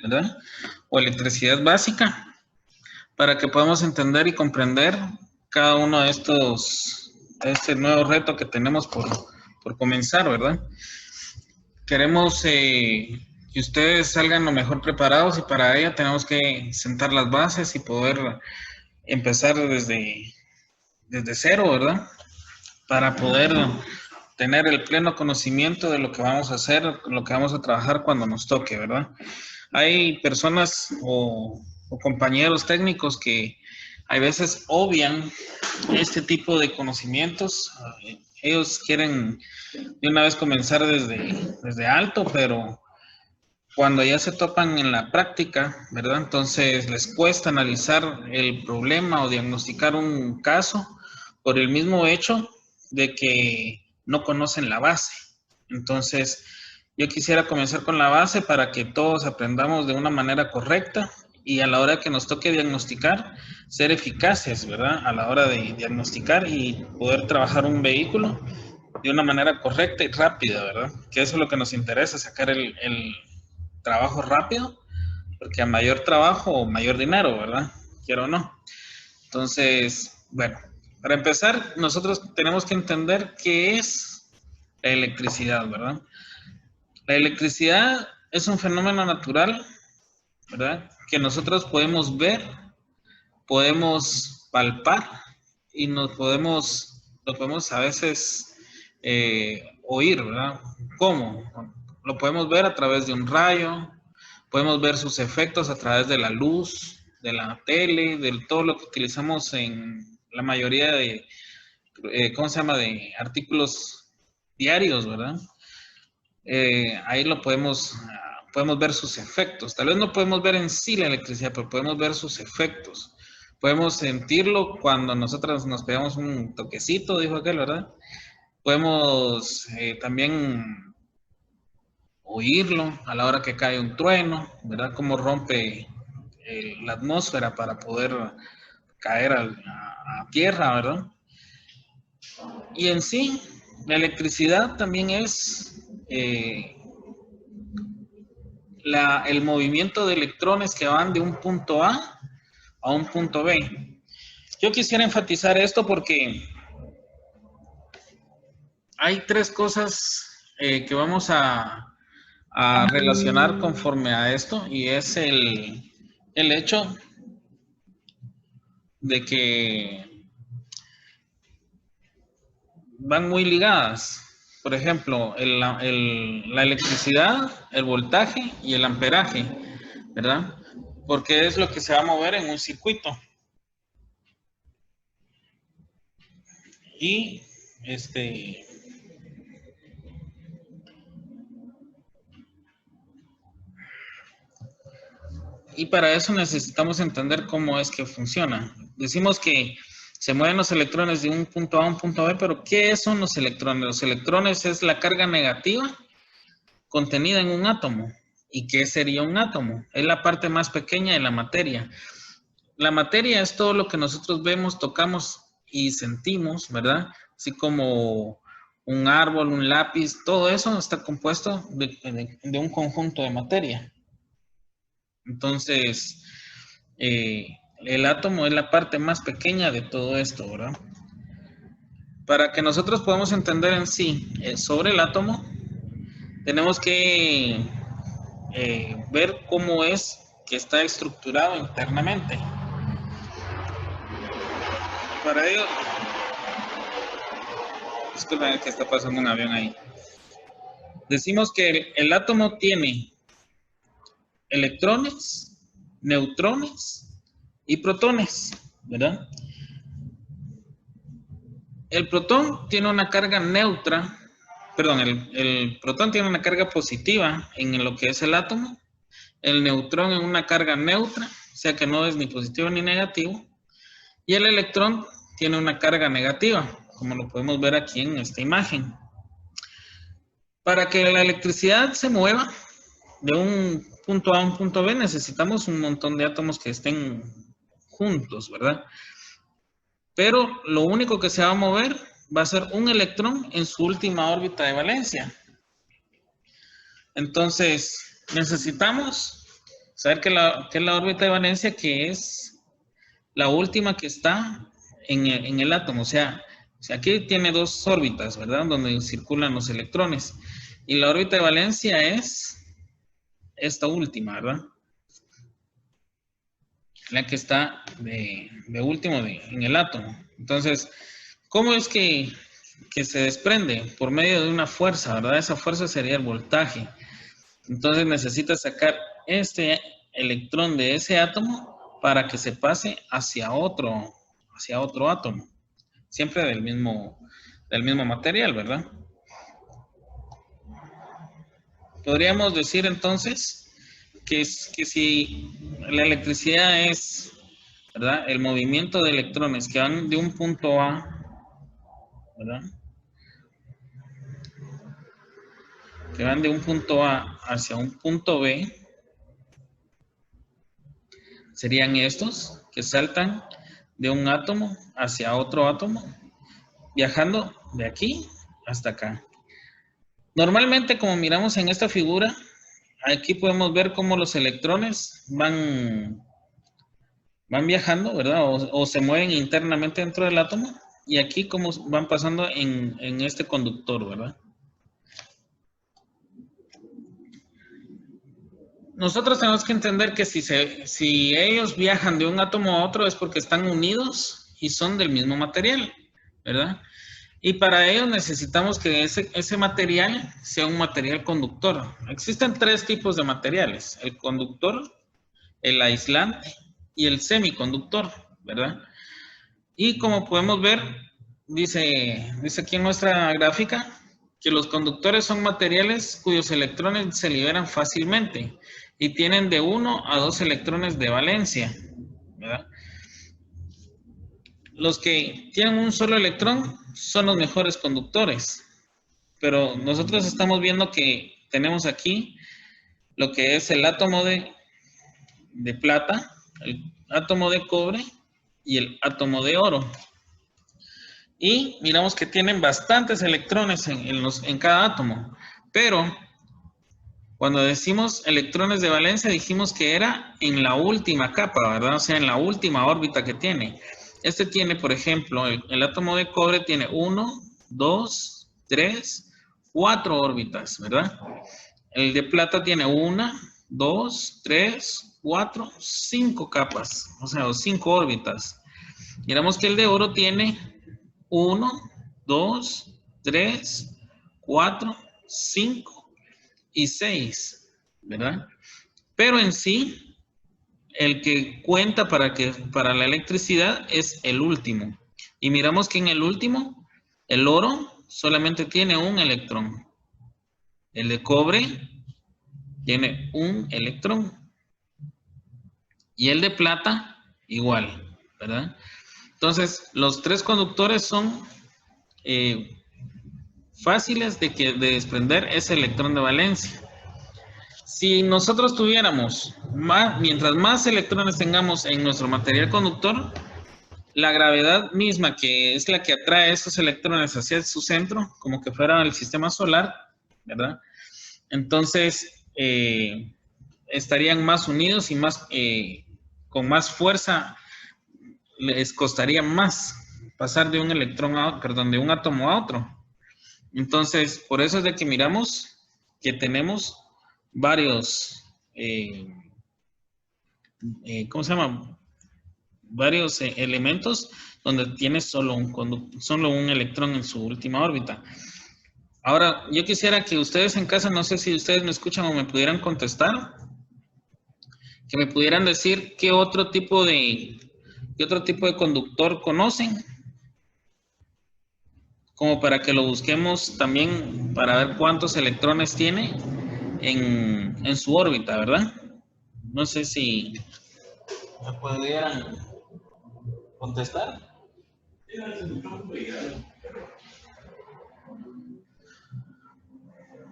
¿verdad? O electricidad básica, para que podamos entender y comprender cada uno de este nuevo reto que tenemos por comenzar, ¿verdad? Queremos que ustedes salgan lo mejor preparados y para ello tenemos que sentar las bases y poder empezar desde cero, ¿verdad? Para poder tener el pleno conocimiento de lo que vamos a hacer, lo que vamos a trabajar cuando nos toque, ¿verdad? Hay personas o compañeros técnicos que a veces obvian este tipo de conocimientos. Ellos quieren de una vez comenzar desde alto, pero cuando ya se topan en la práctica, ¿verdad? Entonces les cuesta analizar el problema o diagnosticar un caso por el mismo hecho de que no conocen la base. Entonces, yo quisiera comenzar con la base para que todos aprendamos de una manera correcta y a la hora que nos toque diagnosticar, ser eficaces, ¿verdad? A la hora de diagnosticar y poder trabajar un vehículo de una manera correcta y rápida, ¿verdad? Que eso es lo que nos interesa, sacar el trabajo rápido, porque a mayor trabajo, mayor dinero, ¿verdad? Quiero o no. Entonces, bueno, para empezar, nosotros tenemos que entender qué es la electricidad, ¿verdad? La electricidad es un fenómeno natural, ¿verdad? Que nosotros podemos ver, podemos palpar y lo podemos a veces oír, ¿verdad? ¿Cómo? Lo podemos ver a través de un rayo, podemos ver sus efectos a través de la luz, de la tele, de todo lo que utilizamos en la mayoría de, ¿cómo se llama?, de artículos diarios, ¿verdad? Ahí lo podemos ver sus efectos. Tal vez no podemos ver en sí la electricidad, pero podemos ver sus efectos. Podemos sentirlo cuando nosotros nos pegamos un toquecito, dijo aquel, ¿verdad? Podemos también oírlo a la hora que cae un trueno, ¿verdad? Cómo rompe la atmósfera para poder caer a tierra, ¿verdad? Y en sí, la electricidad también es el movimiento de electrones que van de un punto A un punto B. Yo quisiera enfatizar esto porque hay tres cosas que vamos a relacionar conforme a esto, y es el hecho de que van muy ligadas. Por ejemplo, la electricidad, el voltaje y el amperaje, ¿verdad? Porque es lo que se va a mover en un circuito. Y y para eso necesitamos entender cómo es que funciona. Decimos que se mueven los electrones de un punto A a un punto B, pero ¿qué son los electrones? Los electrones es la carga negativa contenida en un átomo. ¿Y qué sería un átomo? Es la parte más pequeña de la materia. La materia es todo lo que nosotros vemos, tocamos y sentimos, ¿verdad? Así como un árbol, un lápiz, todo eso está compuesto de un conjunto de materia. Entonces, el átomo es la parte más pequeña de todo esto, ¿verdad? Para que nosotros podamos entender en sí sobre el átomo, tenemos que ver cómo es que está estructurado internamente. Para ello, disculpen que está pasando un avión ahí. Decimos que el átomo tiene electrones, neutrones y protones, ¿verdad? El protón tiene una carga neutra, perdón, el protón tiene una carga positiva en lo que es el átomo, el neutrón en una carga neutra, o sea que no es ni positivo ni negativo, y el electrón tiene una carga negativa, como lo podemos ver aquí en esta imagen. Para que la electricidad se mueva de un punto A a un punto B, necesitamos un montón de átomos que estén juntos, ¿verdad? Pero lo único que se va a mover va a ser un electrón en su última órbita de valencia. Entonces, necesitamos Saber que la órbita de valencia, que es la última que está en el átomo. O sea, aquí tiene dos órbitas, ¿verdad? Donde circulan los electrones. Y la órbita de valencia es esta última, ¿verdad? La que está de último en el átomo. Entonces, ¿cómo es que se desprende? Por medio de una fuerza, ¿verdad? Esa fuerza sería el voltaje. Entonces necesitas sacar este electrón de ese átomo para que se pase hacia otro átomo. Siempre del mismo material, ¿verdad? Podríamos decir entonces que si la electricidad es, ¿verdad?, el movimiento de electrones que van de un punto A, ¿verdad?, que van de un punto A hacia un punto B, serían estos que saltan de un átomo hacia otro átomo, viajando de aquí hasta acá. Normalmente, como miramos en esta figura, aquí podemos ver cómo los electrones van viajando, ¿verdad? O se mueven internamente dentro del átomo, y aquí cómo van pasando en este conductor, ¿verdad? Nosotros tenemos que entender que si ellos viajan de un átomo a otro es porque están unidos y son del mismo material, ¿verdad? Y para ello necesitamos que ese material sea un material conductor. Existen tres tipos de materiales: el conductor, el aislante y el semiconductor, ¿verdad? Y como podemos ver, dice aquí en nuestra gráfica, que los conductores son materiales cuyos electrones se liberan fácilmente y tienen de 1 a 2 electrones de valencia, ¿verdad? Los que tienen un solo electrón son los mejores conductores, pero nosotros estamos viendo que tenemos aquí lo que es el átomo de plata, el átomo de cobre y el átomo de oro. Y miramos que tienen bastantes electrones en cada átomo, pero cuando decimos electrones de valencia dijimos que era en la última capa, ¿verdad? O sea, en la última órbita que tiene. Este tiene, por ejemplo, el átomo de cobre tiene 1, 2, 3, 4 órbitas, ¿verdad? El de plata tiene 1, 2, 3, 4, 5 capas, o sea, 5 órbitas. Miramos que el de oro tiene 1, 2, 3, 4, 5 y 6, ¿verdad? Pero en sí, el que cuenta para la electricidad es el último. Y miramos que en el último, el oro solamente tiene un electrón. El de cobre tiene un electrón. Y el de plata, igual, ¿verdad? Entonces, los tres conductores son fáciles de desprender ese electrón de valencia. Si nosotros tuviéramos mientras más electrones tengamos en nuestro material conductor, la gravedad misma, que es la que atrae esos electrones hacia su centro, como que fuera el sistema solar, ¿verdad? Entonces, estarían más unidos y con más fuerza. Les costaría más pasar de un de un átomo a otro. Entonces, por eso es de que miramos que tenemos varios, ¿cómo se llama? Varios elementos donde tiene solo un electrón en su última órbita. Ahora, yo quisiera que ustedes en casa, no sé si ustedes me escuchan o me pudieran contestar, que me pudieran decir qué otro tipo de conductor conocen, como para que lo busquemos también para ver cuántos electrones tiene en su órbita, ¿verdad? No sé si me pudieran contestar.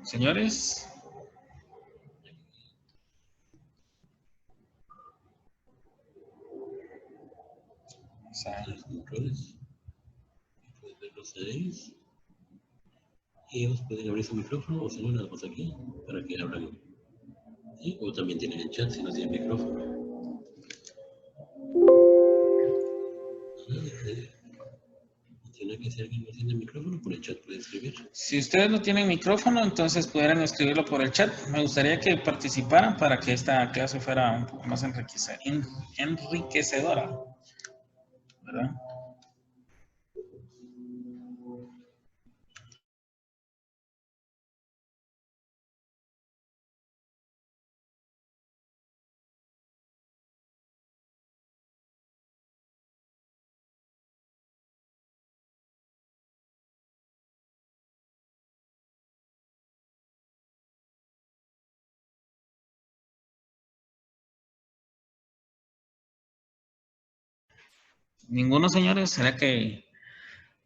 Señores. Controles. Pueden ver los CDIs. Y ellos pueden abrir su micrófono o si no, nada más aquí para que hablen. Sí, o también tienen el chat si no tienen micrófono. Tiene que ser alguien que tiene micrófono, por el chat puede escribir. Si ustedes no tienen micrófono, entonces pudieran escribirlo por el chat. Me gustaría que participaran para que esta clase fuera un poco más enriquecedora, ¿verdad? ¿Ninguno, señores? ¿Será que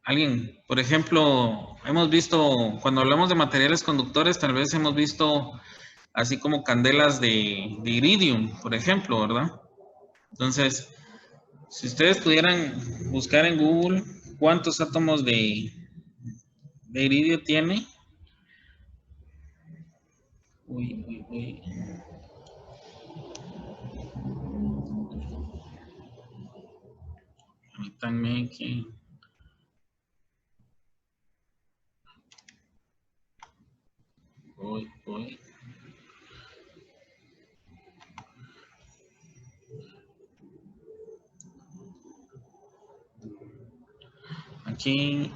alguien, por ejemplo, hemos visto, cuando hablamos de materiales conductores, tal vez hemos visto así como candelas de iridium, por ejemplo, ¿verdad? Entonces, si ustedes pudieran buscar en Google cuántos átomos de iridio tiene. Uy. Permítanme que... Voy. Aquí...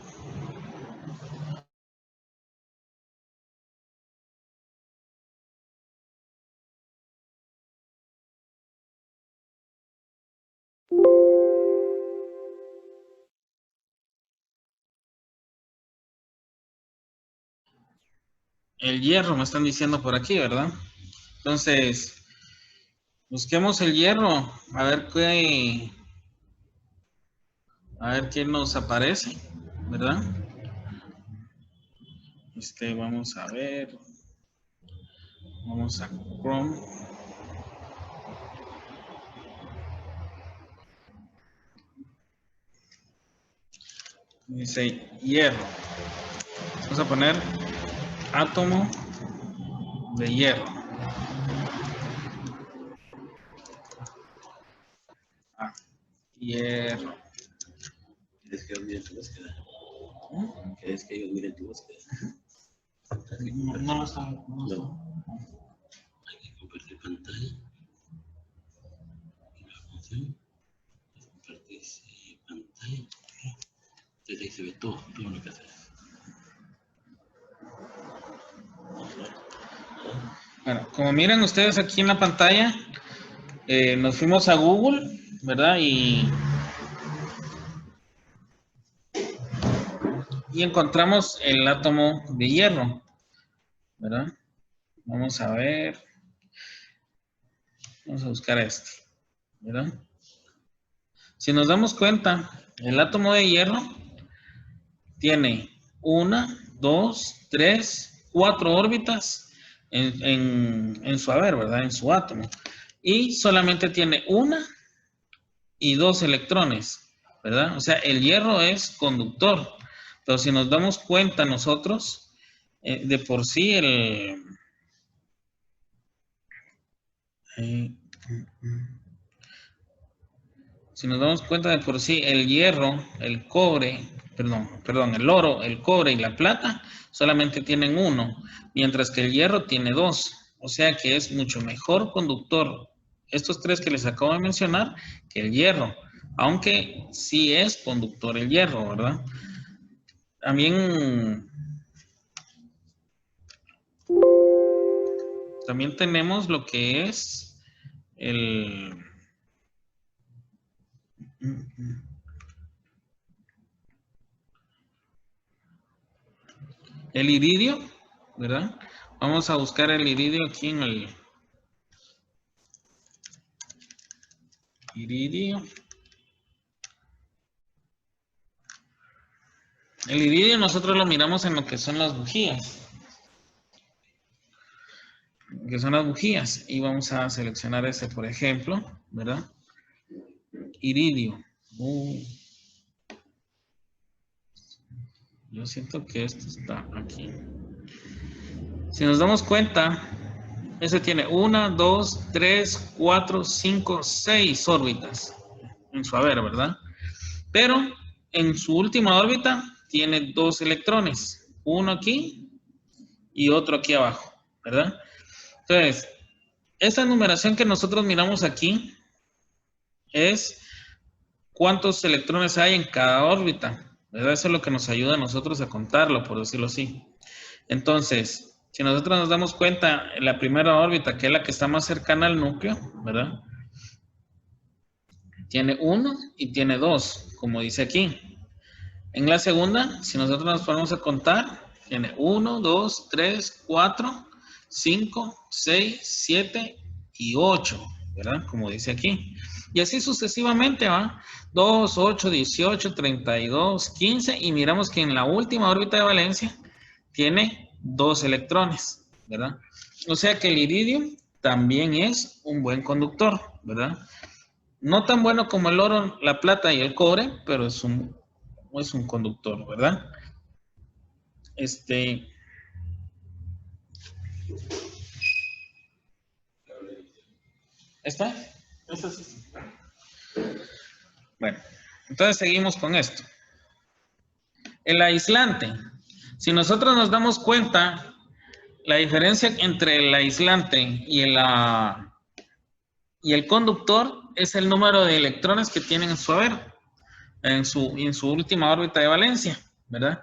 El hierro, me están diciendo por aquí, ¿verdad? Entonces, busquemos el hierro, a ver qué nos aparece, ¿verdad? Vamos a ver. Vamos a Chrome. Dice hierro. Vamos a poner átomo de hierro. Hierro. ¿Quieres que ellos miren tu búsqueda? ¿Quieres que ellos miren tu búsqueda? No lo está. No. Hay que compartir pantalla. La función es compartir pantalla. Entonces ahí se ve todo lo que haces. Bueno, como miran ustedes aquí en la pantalla, nos fuimos a Google, ¿verdad? Y encontramos el átomo de hierro, ¿verdad? Vamos a ver. Vamos a buscar este, ¿verdad? Si nos damos cuenta, el átomo de hierro tiene 1, 2, 3, 4 órbitas en su haber, ¿verdad? En su átomo. Y solamente tiene 1 y 2 electrones, ¿verdad? O sea, el hierro es conductor. Pero si nos damos cuenta nosotros, de por sí si nos damos cuenta de por sí, el hierro, el cobre, el oro, el cobre y la plata solamente tienen 1, mientras que el hierro tiene 2. O sea que es mucho mejor conductor estos 3 que les acabo de mencionar que el hierro, aunque sí es conductor el hierro, ¿verdad? También tenemos lo que es el iridio, ¿verdad? Vamos a buscar el iridio aquí en el iridio. El iridio nosotros lo miramos en lo que son las bujías. Y vamos a seleccionar ese, por ejemplo, ¿verdad? Iridio. Yo siento que esto está aquí. Si nos damos cuenta, Ese tiene 1, 2, 3, 4, 5, 6 órbitas en su haber, ¿verdad? Pero en su última órbita tiene 2 electrones, uno aquí y otro aquí abajo, ¿verdad? Entonces, esa numeración que nosotros miramos aquí es cuántos electrones hay en cada órbita, ¿verdad? Eso es lo que nos ayuda a nosotros a contarlo, por decirlo así. Entonces, si nosotros nos damos cuenta, en la primera órbita, que es la que está más cercana al núcleo, ¿verdad? Tiene 1 y tiene 2, como dice aquí. En la segunda, si nosotros nos ponemos a contar, tiene 1, 2, 3, 4, 5, 6, 7 y 8, ¿verdad? Como dice aquí. Y así sucesivamente, ¿va? 2, 8, 18, 32, 15 y miramos que en la última órbita de valencia tiene 2 electrones, ¿verdad? O sea que el iridio también es un buen conductor, ¿verdad? No tan bueno como el oro, la plata y el cobre, pero es un conductor, ¿verdad? ¿Está? ¿Eso sí? Bueno, entonces seguimos con esto. El aislante. Si nosotros nos damos cuenta, la diferencia entre el aislante y el conductor es el número de electrones que tienen en su haber, en su última órbita de valencia, ¿verdad?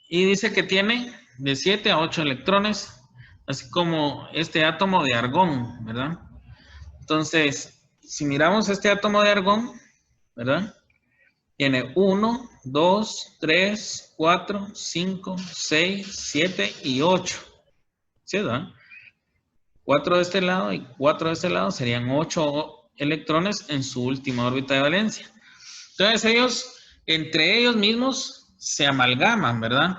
Y dice que tiene de 7 a 8 electrones, así como este átomo de argón, ¿verdad? Entonces, si miramos este átomo de argón, ¿verdad? Tiene 1, 2, 3, 4, 5, 6, 7 y 8. ¿Sí, verdad? 4 de este lado y 4 de este lado serían 8 electrones en su última órbita de valencia. Entonces ellos, entre ellos mismos, se amalgaman, ¿verdad?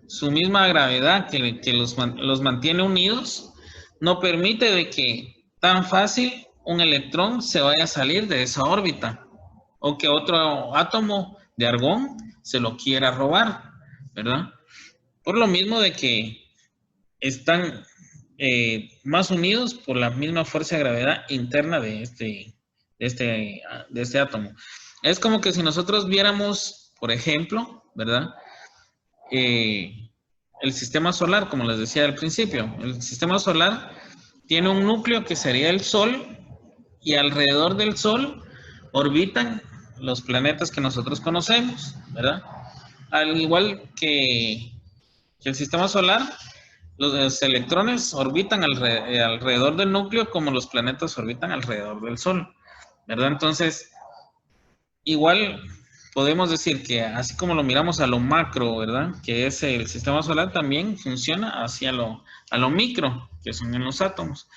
Su misma gravedad que los mantiene unidos no permite de que tan fácil un electrón se vaya a salir de esa órbita o que otro átomo de argón se lo quiera robar, ¿verdad? Por lo mismo de que están más unidos por la misma fuerza de gravedad interna de este átomo. Es como que si nosotros viéramos, por ejemplo, ¿verdad? El sistema solar, como les decía al principio, el sistema solar tiene un núcleo que sería el Sol y alrededor del Sol orbitan los planetas que nosotros conocemos, ¿verdad? Al igual que el sistema solar, los electrones orbitan alrededor del núcleo como los planetas orbitan alrededor del Sol, ¿verdad? Entonces, igual podemos decir que así como lo miramos a lo macro, ¿verdad? Que es el sistema solar, también funciona hacia a lo micro, que son en los átomos.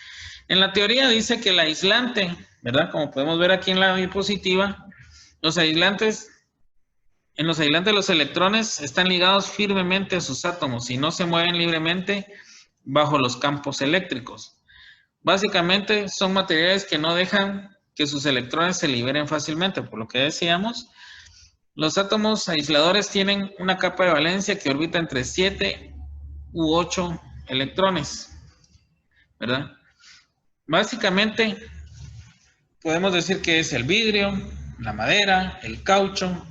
En la teoría dice que el aislante, ¿verdad? Como podemos ver aquí en la diapositiva, en los aislantes los electrones están ligados firmemente a sus átomos y no se mueven libremente bajo los campos eléctricos. Básicamente son materiales que no dejan que sus electrones se liberen fácilmente, por lo que decíamos. Los átomos aisladores tienen una capa de valencia que orbita entre 7 u 8 electrones, ¿verdad? Básicamente podemos decir que es el vidrio, la madera, el caucho,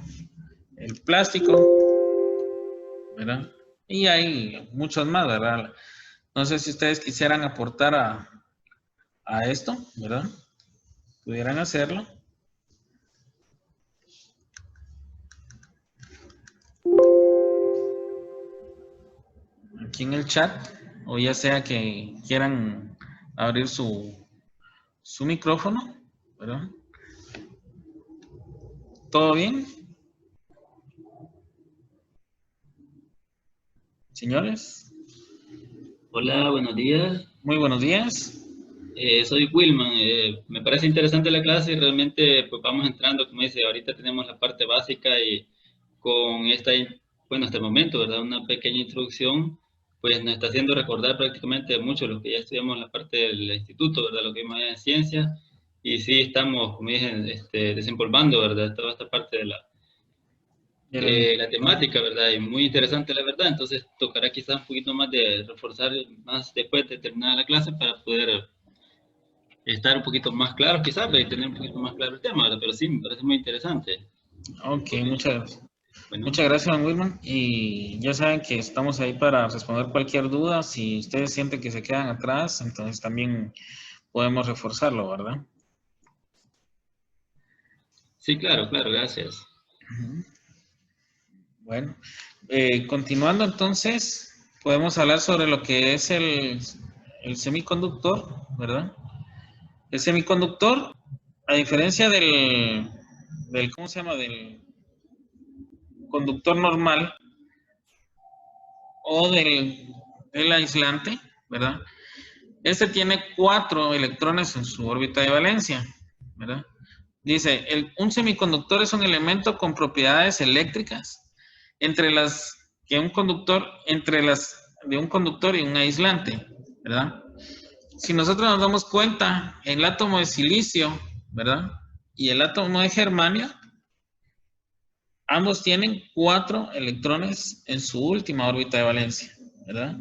el plástico, ¿verdad? Y hay muchos más, ¿verdad? No sé si ustedes quisieran aportar a esto, ¿verdad? Pudieran hacerlo. Aquí en el chat, o ya sea que quieran abrir su micrófono, ¿verdad? ¿Todo bien? Señores. Hola, buenos días. Muy buenos días. Soy Wilman. Me parece interesante la clase y realmente pues vamos entrando, como dice, ahorita tenemos la parte básica y con bueno, hasta el momento, ¿verdad? Una pequeña introducción, pues nos está haciendo recordar prácticamente mucho lo que ya estudiamos en la parte del instituto, ¿verdad? Lo que vimos allá en ciencia y sí estamos, como dije, desempolvando, ¿verdad? Toda esta parte la temática, ¿verdad? Y muy interesante, la verdad. Entonces, tocará quizás un poquito más de reforzar más después de terminar la clase para poder estar un poquito más claro, quizás, y tener un poquito más claro el tema, ¿verdad? Pero sí, me parece muy interesante. Ok, Ok, muchas gracias. bueno. Muchas gracias, don Wilman. Y ya saben que estamos ahí para responder cualquier duda. Si ustedes sienten que se quedan atrás, entonces también podemos reforzarlo, ¿verdad? Sí, claro, claro, gracias. Ujú. Bueno, continuando entonces, podemos hablar sobre lo que es el semiconductor, ¿verdad? El semiconductor, a diferencia ¿cómo se llama? Del conductor normal o del aislante, ¿verdad? Este tiene 4 electrones en su órbita de valencia, ¿verdad? Dice, un semiconductor es un elemento con propiedades eléctricas entre las que un conductor, entre las de un conductor y un aislante, ¿verdad? Si nosotros nos damos cuenta, el átomo de silicio, ¿verdad? Y el átomo de germanio, ambos tienen 4 electrones en su última órbita de valencia, ¿verdad?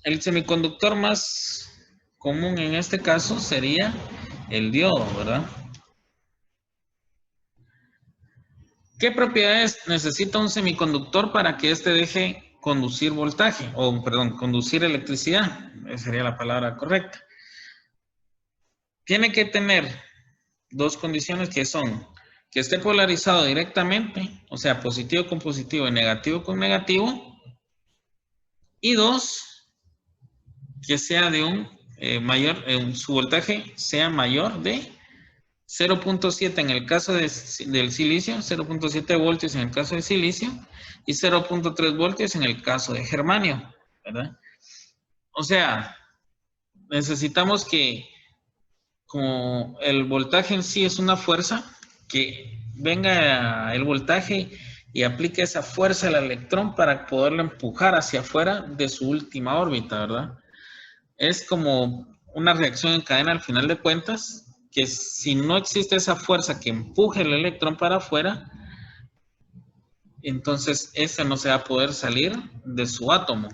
El semiconductor más común en este caso sería el diodo, ¿verdad? ¿Qué propiedades necesita un semiconductor para que éste deje conducir voltaje? O, perdón, conducir electricidad. Esa sería la palabra correcta. Tiene que tener 2 condiciones que son que esté polarizado directamente, o sea, positivo con positivo y negativo con negativo. Y 2, que sea de un su voltaje sea mayor de 0.7 en el caso del silicio, 0.7 voltios en el caso de silicio y 0.3 voltios en el caso de germanio, ¿verdad? O sea, necesitamos que como el voltaje en sí es una fuerza, que venga el voltaje y aplique esa fuerza al electrón para poderlo empujar hacia afuera de su última órbita, ¿verdad? Es como una reacción en cadena al final de cuentas, que si no existe esa fuerza que empuje el electrón para afuera, entonces ese no se va a poder salir de su átomo.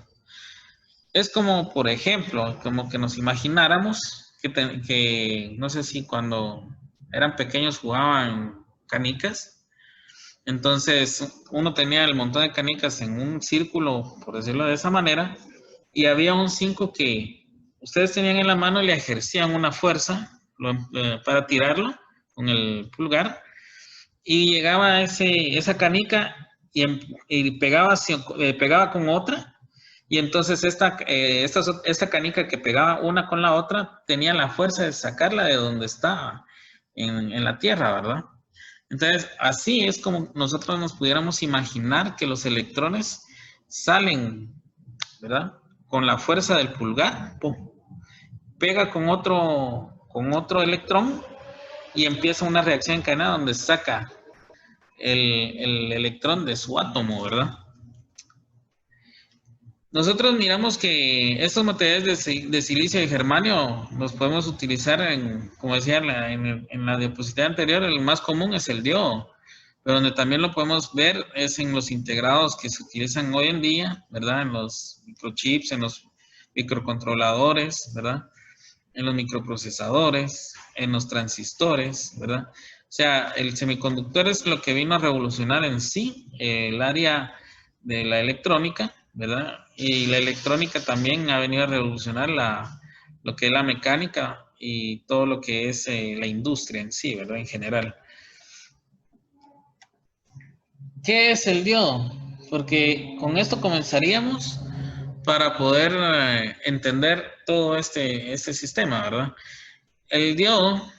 Es como, por ejemplo, como que nos imagináramos que no sé si cuando eran pequeños jugaban canicas, entonces uno tenía el montón de canicas en un círculo, por decirlo de esa manera, y había un 5 que ustedes tenían en la mano y le ejercían una fuerza para tirarlo con el pulgar y llegaba esa canica y pegaba con otra y entonces esta canica que pegaba una con la otra tenía la fuerza de sacarla de donde estaba en la tierra, ¿verdad? Entonces, así es como nosotros nos pudiéramos imaginar que los electrones salen, ¿verdad? Con la fuerza del pulgar, ¡pum! Pega con otro electrón y empieza una reacción en cadena donde saca el electrón de su átomo, ¿verdad? Nosotros miramos que estos materiales de silicio y germanio los podemos utilizar como decía en la diapositiva anterior, el más común es el diodo, pero donde también lo podemos ver es en los integrados que se utilizan hoy en día, ¿verdad? En los microchips, en los microcontroladores, ¿verdad? En los microprocesadores, en los transistores, ¿verdad? O sea, el semiconductor es lo que vino a revolucionar en sí el área de la electrónica, ¿verdad? Y la electrónica también ha venido a revolucionar lo que es la mecánica y todo lo que es la industria en sí, ¿verdad? En general. ¿Qué es el diodo? Porque con esto comenzaríamos para poder entender todo este sistema, ¿verdad? El diodo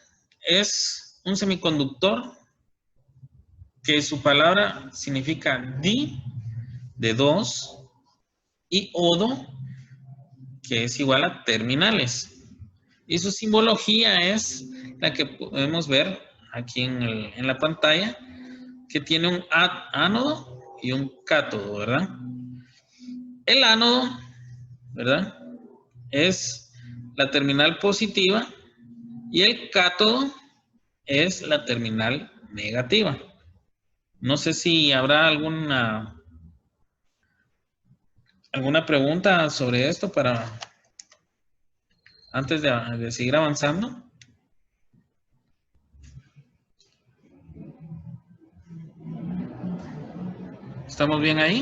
es un semiconductor que su palabra significa di, de dos, y odo, que es igual a terminales. Y su simbología es la que podemos ver aquí en la pantalla, que tiene un ánodo y un cátodo, ¿verdad? El ánodo, ¿verdad? Es la terminal positiva y el cátodo es la terminal negativa. No sé si habrá alguna pregunta sobre esto para antes de seguir avanzando. ¿Estamos bien ahí?